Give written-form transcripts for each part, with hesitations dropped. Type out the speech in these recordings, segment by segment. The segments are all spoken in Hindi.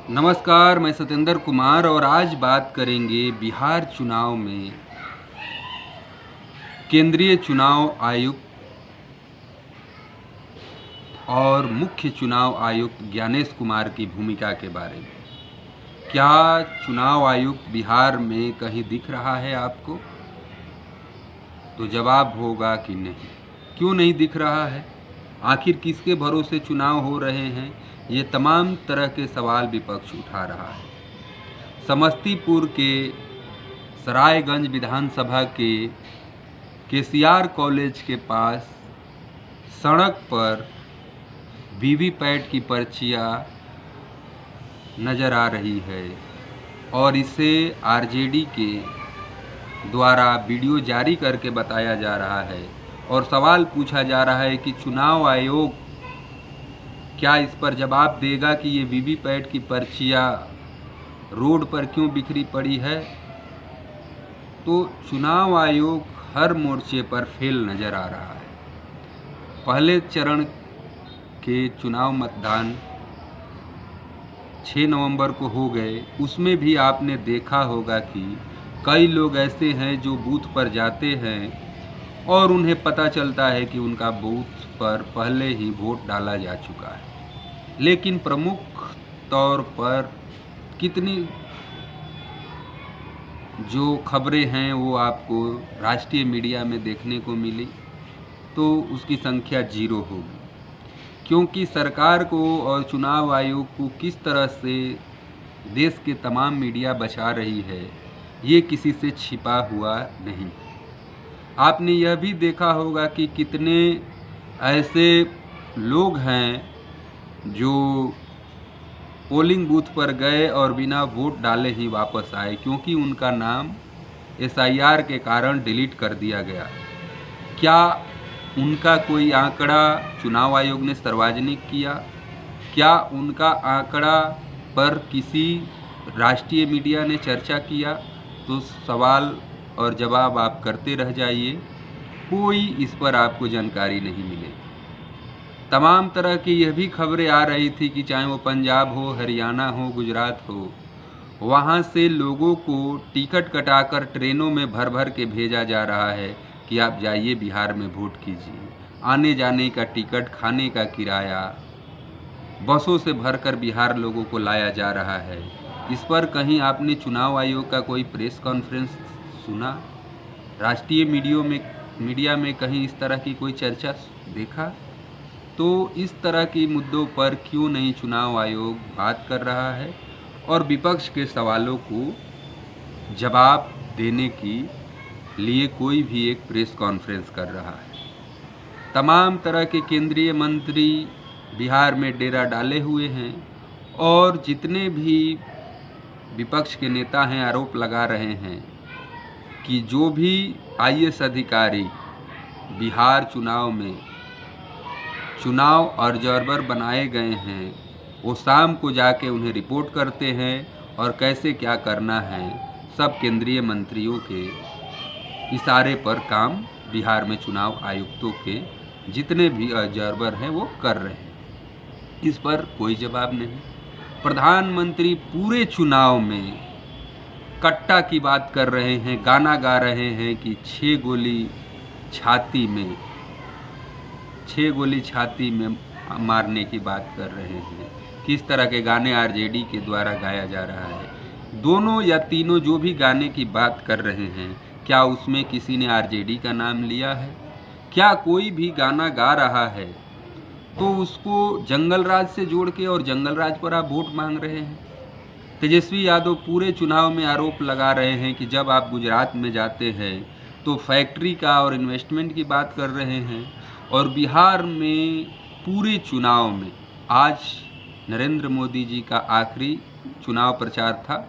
नमस्कार, मैं सत्येंद्र कुमार और आज बात करेंगे बिहार चुनाव में केंद्रीय चुनाव आयुक्त और मुख्य चुनाव आयुक्त ज्ञानेश कुमार की भूमिका के बारे में। क्या चुनाव आयुक्त बिहार में कहीं दिख रहा है आपको? तो जवाब होगा कि नहीं। क्यों नहीं दिख रहा है? आखिर किसके भरोसे चुनाव हो रहे हैं? ये तमाम तरह के सवाल विपक्ष उठा रहा है। समस्तीपुर के सरायगंज विधानसभा के केसीआर कॉलेज के पास सड़क पर वीवीपैट की पर्चियाँ नज़र आ रही है और इसे आरजेडी के द्वारा वीडियो जारी करके बताया जा रहा है और सवाल पूछा जा रहा है कि चुनाव आयोग क्या इस पर जवाब देगा कि ये वीवीपैट की पर्चियाँ रोड पर क्यों बिखरी पड़ी है। तो चुनाव आयोग हर मोर्चे पर फेल नज़र आ रहा है। पहले चरण के चुनाव मतदान 6 नवंबर को हो गए, उसमें भी आपने देखा होगा कि कई लोग ऐसे हैं जो बूथ पर जाते हैं और उन्हें पता चलता है कि उनका बूथ पर पहले ही वोट डाला जा चुका है। लेकिन प्रमुख तौर पर कितनी जो खबरें हैं वो आपको राष्ट्रीय मीडिया में देखने को मिली, तो उसकी संख्या 0 होगी, क्योंकि सरकार को और चुनाव आयोग को किस तरह से देश के तमाम मीडिया बचा रही है, ये किसी से छिपा हुआ नहीं। आपने यह भी देखा होगा कि कितने ऐसे लोग हैं जो पोलिंग बूथ पर गए और बिना वोट डाले ही वापस आए, क्योंकि उनका नाम एसआईआर के कारण डिलीट कर दिया गया। क्या उनका कोई आंकड़ा चुनाव आयोग ने सार्वजनिक किया? क्या उनका आंकड़ा पर किसी राष्ट्रीय मीडिया ने चर्चा किया? तो सवाल और जवाब आप करते रह जाइए, कोई इस पर आपको जानकारी नहीं मिलेगी। तमाम तरह की यह भी खबरें आ रही थी कि चाहे वो पंजाब हो, हरियाणा हो, गुजरात हो, वहाँ से लोगों को टिकट कटाकर ट्रेनों में भर भर के भेजा जा रहा है कि आप जाइए बिहार में वोट कीजिए। आने जाने का टिकट, खाने का किराया, बसों से भरकर बिहार लोगों को लाया जा रहा है। इस पर कहीं आपने चुनाव आयोग का कोई प्रेस कॉन्फ्रेंस सुना? राष्ट्रीय मीडिया में कहीं इस तरह की कोई चर्चा देखा? तो इस तरह की मुद्दों पर क्यों नहीं चुनाव आयोग बात कर रहा है और विपक्ष के सवालों को जवाब देने के लिए कोई भी एक प्रेस कॉन्फ्रेंस कर रहा है? तमाम तरह के केंद्रीय मंत्री बिहार में डेरा डाले हुए हैं और जितने भी विपक्ष के नेता हैं आरोप लगा रहे हैं कि जो भी आईएएस अधिकारी बिहार चुनाव में चुनाव ऑब्जर्वर बनाए गए हैं, वो शाम को जाके उन्हें रिपोर्ट करते हैं और कैसे क्या करना है सब केंद्रीय मंत्रियों के इशारे पर काम बिहार में चुनाव आयुक्तों के जितने भी ऑब्जर्वर हैं वो कर रहे हैं। इस पर कोई जवाब नहीं। प्रधानमंत्री पूरे चुनाव में कट्टा की बात कर रहे हैं, गाना गा रहे हैं कि 6 गोली छाती में मारने की बात कर रहे हैं। किस तरह के गाने आरजेडी के द्वारा गाया जा रहा है? दोनों या तीनों जो भी गाने की बात कर रहे हैं, क्या उसमें किसी ने आरजेडी का नाम लिया है? क्या कोई भी गाना गा रहा है तो उसको जंगल राज से जोड़ के और जंगल राज पर आप वोट मांग रहे हैं? तेजस्वी यादव पूरे चुनाव में आरोप लगा रहे हैं कि जब आप गुजरात में जाते हैं तो फैक्ट्री का और इन्वेस्टमेंट की बात कर रहे हैं, और बिहार में पूरे चुनाव में आज नरेंद्र मोदी जी का आखिरी चुनाव प्रचार था,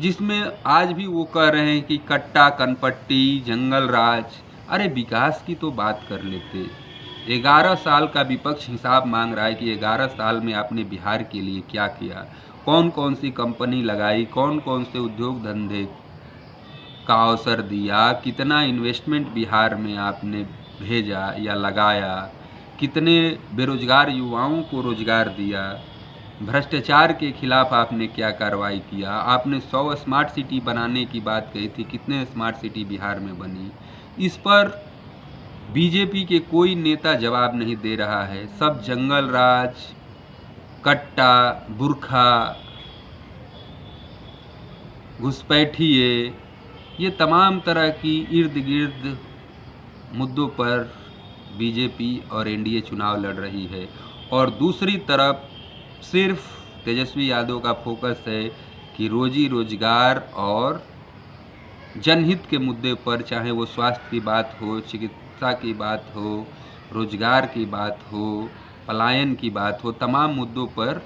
जिसमें आज भी वो कह रहे हैं कि कट्टा, कनपट्टी, जंगल राज। अरे विकास की तो बात कर लेते। 11 साल का विपक्ष हिसाब मांग रहा है कि 11 साल में आपने बिहार के लिए क्या किया, कौन कौन सी कंपनी लगाई, कौन कौन से उद्योग धंधे का अवसर दिया, कितना इन्वेस्टमेंट बिहार में आपने भेजा या लगाया, कितने बेरोजगार युवाओं को रोजगार दिया। भ्रष्टाचार के खिलाफ आपने क्या कार्रवाई किया? आपने 100 स्मार्ट सिटी बनाने की बात कही थी, कितने स्मार्ट सिटी बिहार में बनी? इस पर बीजेपी के कोई नेता जवाब नहीं दे रहा है। सब जंगल राज, कट्टा, बुरखा, घुसपैठिए, ये तमाम तरह की इर्द गिर्द मुद्दों पर बीजेपी और एनडीए चुनाव लड़ रही है। और दूसरी तरफ सिर्फ तेजस्वी यादव का फोकस है कि रोजी रोजगार और जनहित के मुद्दे पर, चाहे वो स्वास्थ्य की बात हो, चिकित्सा की बात हो, रोजगार की बात हो, पलायन की बात हो, तमाम मुद्दों पर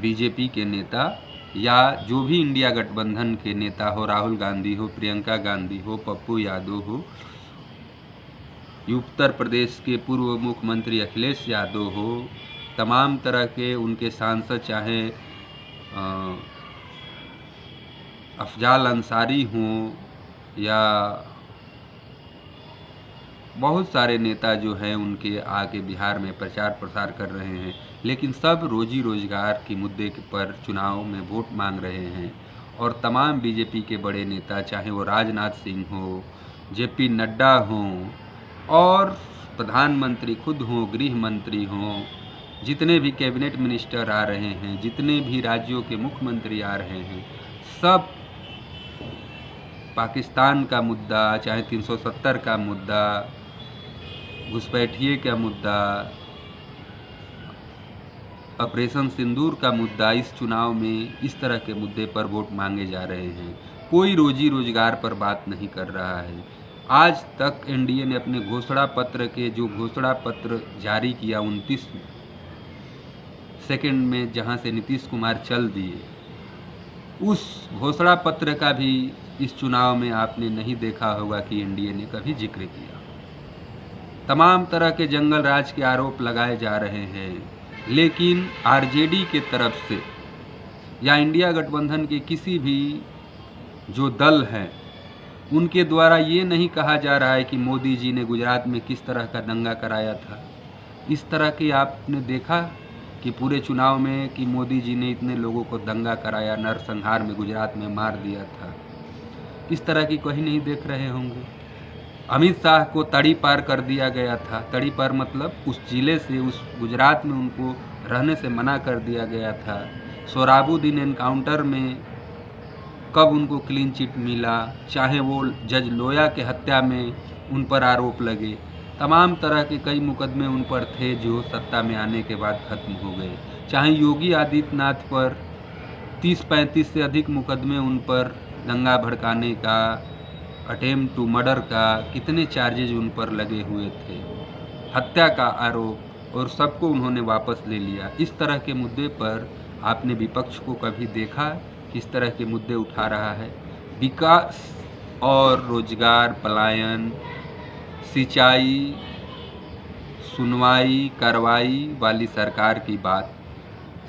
बीजेपी के नेता या जो भी इंडिया गठबंधन के नेता हो, राहुल गांधी हो, प्रियंका गांधी हो, पप्पू यादव हो, उत्तर प्रदेश के पूर्व मुख्यमंत्री अखिलेश यादव हो, तमाम तरह के उनके सांसद, चाहे अफजाल अंसारी हों या बहुत सारे नेता जो हैं उनके आके बिहार में प्रचार प्रसार कर रहे हैं, लेकिन सब रोजी रोजगार के मुद्दे पर चुनाव में वोट मांग रहे हैं। और तमाम बीजेपी के बड़े नेता, चाहे वो राजनाथ सिंह हो, जेपी नड्डा हों और प्रधानमंत्री खुद हों, गृह मंत्री हों, जितने भी कैबिनेट मिनिस्टर आ रहे हैं, जितने भी राज्यों के मुख्यमंत्री आ रहे हैं, सब पाकिस्तान का मुद्दा, चाहे 370 का मुद्दा, घुसपैठिए का मुद्दा, ऑपरेशन सिंदूर का मुद्दा, इस चुनाव में इस तरह के मुद्दे पर वोट मांगे जा रहे हैं। कोई रोजी रोजगार पर बात नहीं कर रहा है। आज तक एनडीए ने अपने घोषणा पत्र के जो घोषणा पत्र जारी किया 29 सेकंड में, जहां से नीतीश कुमार चल दिए, उस घोषणा पत्र का भी इस चुनाव में आपने नहीं देखा होगा कि एनडीए ने कभी जिक्र किया। तमाम तरह के जंगल राज के आरोप लगाए जा रहे हैं, लेकिन आरजेडी के तरफ से या इंडिया गठबंधन के किसी भी जो दल हैं उनके द्वारा ये नहीं कहा जा रहा है कि मोदी जी ने गुजरात में किस तरह का दंगा कराया था। इस तरह की आपने देखा कि पूरे चुनाव में कि मोदी जी ने इतने लोगों को दंगा कराया, नरसंहार में गुजरात में मार दिया था, इस तरह की कहीं नहीं देख रहे होंगे। अमित शाह को तड़ी पार कर दिया गया था। तड़ी पार मतलब उस जिले से, उस गुजरात में उनको रहने से मना कर दिया गया था। सोहराबुद्दीन एनकाउंटर में कब उनको क्लीन चिट मिला, चाहे वो जज लोया के हत्या में उन पर आरोप लगे, तमाम तरह के कई मुकदमे उन पर थे जो सत्ता में आने के बाद खत्म हो गए। चाहे योगी आदित्यनाथ पर 30-35 से अधिक मुकदमे उन पर दंगा भड़काने का, अटेम्प्ट टू मर्डर का, कितने चार्जेज उन पर लगे हुए थे, हत्या का आरोप, और सबको उन्होंने वापस ले लिया। इस तरह के मुद्दे पर आपने विपक्ष को कभी देखा किस तरह के मुद्दे उठा रहा है? विकास और रोजगार, पलायन, सिंचाई, सुनवाई, कार्रवाई वाली सरकार की बात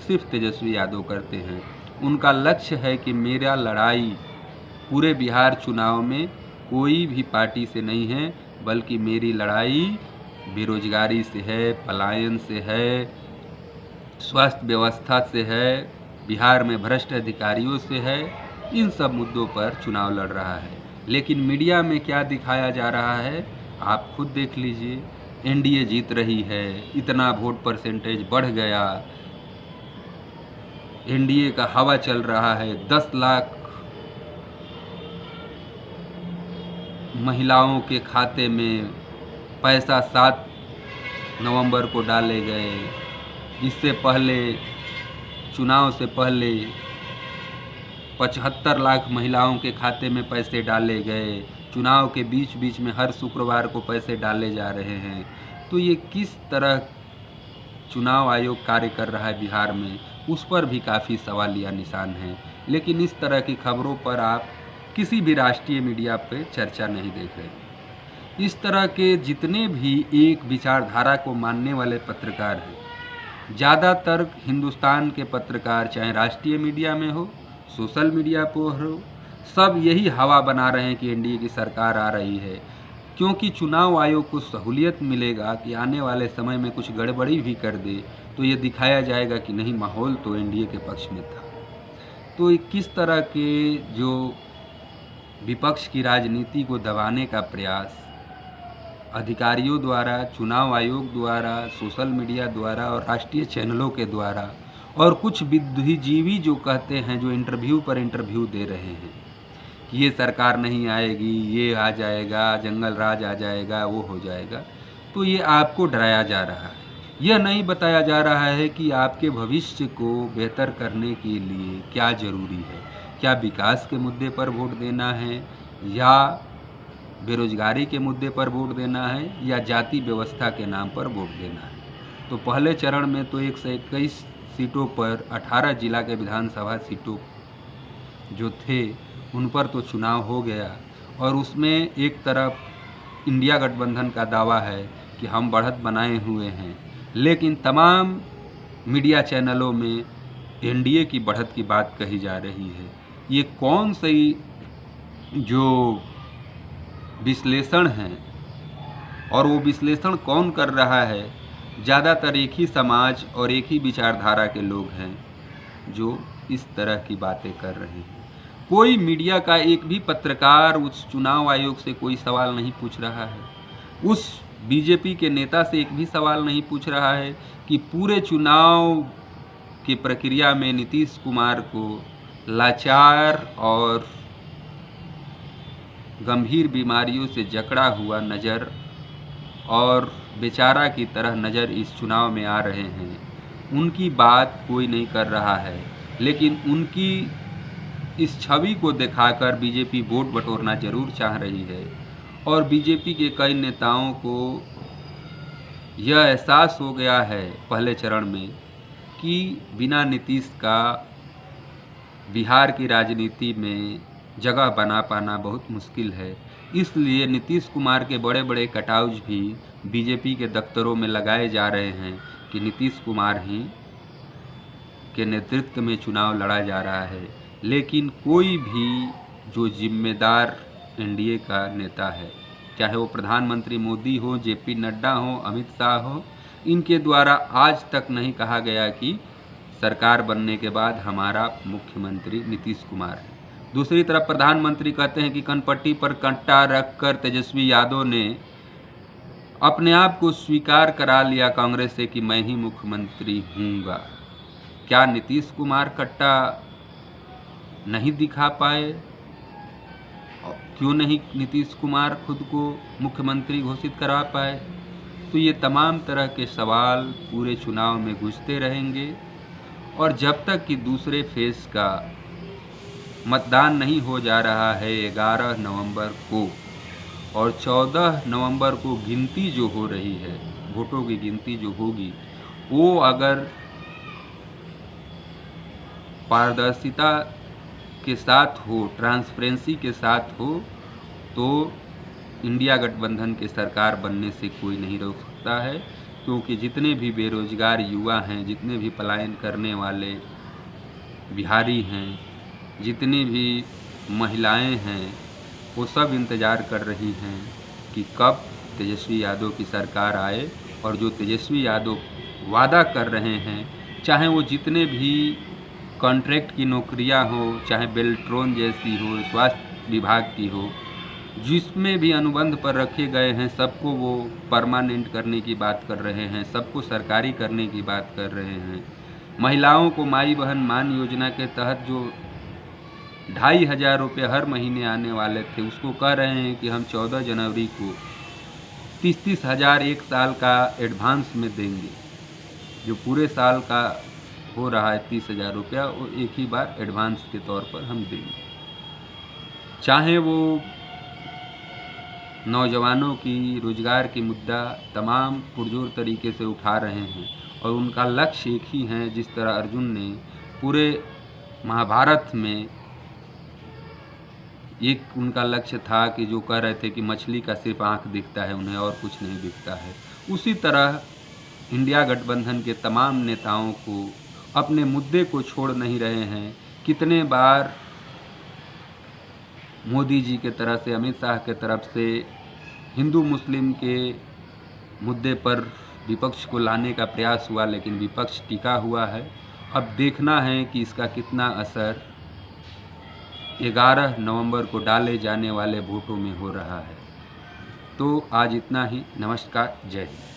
सिर्फ तेजस्वी यादव करते हैं। उनका लक्ष्य है कि मेरा लड़ाई पूरे बिहार चुनाव में कोई भी पार्टी से नहीं है, बल्कि मेरी लड़ाई बेरोजगारी से है, पलायन से है, स्वास्थ्य व्यवस्था से है, बिहार में भ्रष्ट अधिकारियों से है। इन सब मुद्दों पर चुनाव लड़ रहा है। लेकिन मीडिया में क्या दिखाया जा रहा है आप खुद देख लीजिए। एनडीए जीत रही है, इतना वोट परसेंटेज बढ़ गया, एनडीए का हवा चल रहा है, 10 लाख महिलाओं के खाते में पैसा 7 नवंबर को डाले गए। इससे पहले, चुनाव से पहले 75 लाख महिलाओं के खाते में पैसे डाले गए। चुनाव के बीच बीच में हर शुक्रवार को पैसे डाले जा रहे हैं। तो ये किस तरह चुनाव आयोग कार्य कर रहा है बिहार में, उस पर भी काफ़ी सवालिया निशान हैं। लेकिन इस तरह की खबरों पर आप किसी भी राष्ट्रीय मीडिया पे चर्चा नहीं देख रहे। इस तरह के जितने भी एक विचारधारा को मानने वाले पत्रकार हैं, ज़्यादातर हिंदुस्तान के पत्रकार, चाहे राष्ट्रीय मीडिया में हो, सोशल मीडिया पर हो, सब यही हवा बना रहे हैं कि एनडीए की सरकार आ रही है। क्योंकि चुनाव आयोग को सहूलियत मिलेगा कि आने वाले समय में कुछ गड़बड़ी भी कर दे तो ये दिखाया जाएगा कि नहीं, माहौल तो एनडीए के पक्ष में था। तो ये किस तरह के जो विपक्ष की राजनीति को दबाने का प्रयास अधिकारियों द्वारा, चुनाव आयोग द्वारा, सोशल मीडिया द्वारा और राष्ट्रीय चैनलों के द्वारा और कुछ बुद्धिजीवी जो कहते हैं, जो इंटरव्यू पर इंटरव्यू दे रहे हैं कि ये सरकार नहीं आएगी, ये आ जाएगा, जंगल राज आ जाएगा, वो हो जाएगा, तो ये आपको डराया जा रहा है। यह नहीं बताया जा रहा है कि आपके भविष्य को बेहतर करने के लिए क्या ज़रूरी है। क्या विकास के मुद्दे पर वोट देना है, या बेरोजगारी के मुद्दे पर वोट देना है, या जाति व्यवस्था के नाम पर वोट देना है। तो पहले चरण में तो 121 सीटों पर 18 जिला के विधानसभा सीटों जो थे उन पर तो चुनाव हो गया, और उसमें एक तरफ इंडिया गठबंधन का दावा है कि हम बढ़त बनाए हुए हैं, लेकिन तमाम मीडिया चैनलों में एनडीए की बढ़त की बात कही जा रही है। ये कौन सी जो विश्लेषण है, और वो विश्लेषण कौन कर रहा है? ज़्यादातर एक ही समाज और एक ही विचारधारा के लोग हैं जो इस तरह की बातें कर रहे हैं। कोई मीडिया का एक भी पत्रकार उस चुनाव आयोग से कोई सवाल नहीं पूछ रहा है, उस बीजेपी के नेता से एक भी सवाल नहीं पूछ रहा है कि पूरे चुनाव की प्रक्रिया में नीतीश कुमार को लाचार और गंभीर बीमारियों से जकड़ा हुआ नज़र और बेचारा की तरह नज़र इस चुनाव में आ रहे हैं, उनकी बात कोई नहीं कर रहा है। लेकिन उनकी इस छवि को दिखाकर बीजेपी वोट बटोरना जरूर चाह रही है, और बीजेपी के कई नेताओं को यह एहसास हो गया है पहले चरण में कि बिना नीतीश का बिहार की राजनीति में जगह बना पाना बहुत मुश्किल है। इसलिए नीतीश कुमार के बड़े बड़े कटआउट भी बीजेपी के दफ्तरों में लगाए जा रहे हैं कि नीतीश कुमार ही के नेतृत्व में चुनाव लड़ा जा रहा है। लेकिन कोई भी जो जिम्मेदार एनडीए का नेता है, चाहे वो प्रधानमंत्री मोदी हो, जेपी नड्डा हो, अमित शाह हो, इनके द्वारा आज तक नहीं कहा गया कि सरकार बनने के बाद हमारा मुख्यमंत्री नीतीश कुमार है। दूसरी तरफ प्रधानमंत्री कहते हैं कि कनपट्टी पर कांटा रखकर तेजस्वी यादव ने अपने आप को स्वीकार करा लिया कांग्रेस से कि मैं ही मुख्यमंत्री हूँगा। क्या नीतीश कुमार कट्टा नहीं दिखा पाए? क्यों नहीं नीतीश कुमार खुद को मुख्यमंत्री घोषित करा पाए? तो ये तमाम तरह के सवाल पूरे चुनाव में गूंजते रहेंगे, और जब तक कि दूसरे फेज का मतदान नहीं हो जा रहा है 11 नवंबर को, और 14 नवंबर को गिनती जो हो रही है, वोटों की गिनती जो होगी, वो अगर पारदर्शिता के साथ हो, ट्रांसपेरेंसी के साथ हो, तो इंडिया गठबंधन के सरकार बनने से कोई नहीं रोक सकता है। क्योंकि जितने भी बेरोजगार युवा हैं, जितने भी पलायन करने वाले बिहारी हैं, जितनी भी महिलाएं हैं, वो सब इंतज़ार कर रही हैं कि कब तेजस्वी यादव की सरकार आए, और जो तेजस्वी यादव वादा कर रहे हैं, चाहे वो जितने भी कॉन्ट्रैक्ट की नौकरियां हो, चाहे बेल्ट्रॉन जैसी हो, स्वास्थ्य विभाग की हो, जिसमें भी अनुबंध पर रखे गए हैं, सबको वो परमानेंट करने की बात कर रहे हैं, सबको सरकारी करने की बात कर रहे हैं। महिलाओं को माई बहन मान योजना के तहत जो 2,500 रुपये हर महीने आने वाले थे, उसको कह रहे हैं कि हम 14 जनवरी को 30-30 हज़ार एक साल का एडवांस में देंगे। जो पूरे साल का हो रहा है 30,000 रुपया, वो एक ही बार एडवांस के तौर पर हम देंगे। चाहे वो नौजवानों की रोजगार की मुद्दा तमाम पुरजोर तरीके से उठा रहे हैं, और उनका लक्ष्य एक ही है, जिस तरह अर्जुन ने पूरे महाभारत में एक उनका लक्ष्य था कि जो कह रहे थे कि मछली का सिर्फ आँख दिखता है उन्हें, और कुछ नहीं दिखता है। उसी तरह इंडिया गठबंधन के तमाम नेताओं को अपने मुद्दे को छोड़ नहीं रहे हैं। कितने बार मोदी जी के तरफ से, अमित शाह के तरफ से हिंदू मुस्लिम के मुद्दे पर विपक्ष को लाने का प्रयास हुआ, लेकिन विपक्ष टिका हुआ है। अब देखना है कि इसका कितना असर 11 नवंबर को डाले जाने वाले वोटों में हो रहा है। तो आज इतना ही। नमस्कार, जय हिंद।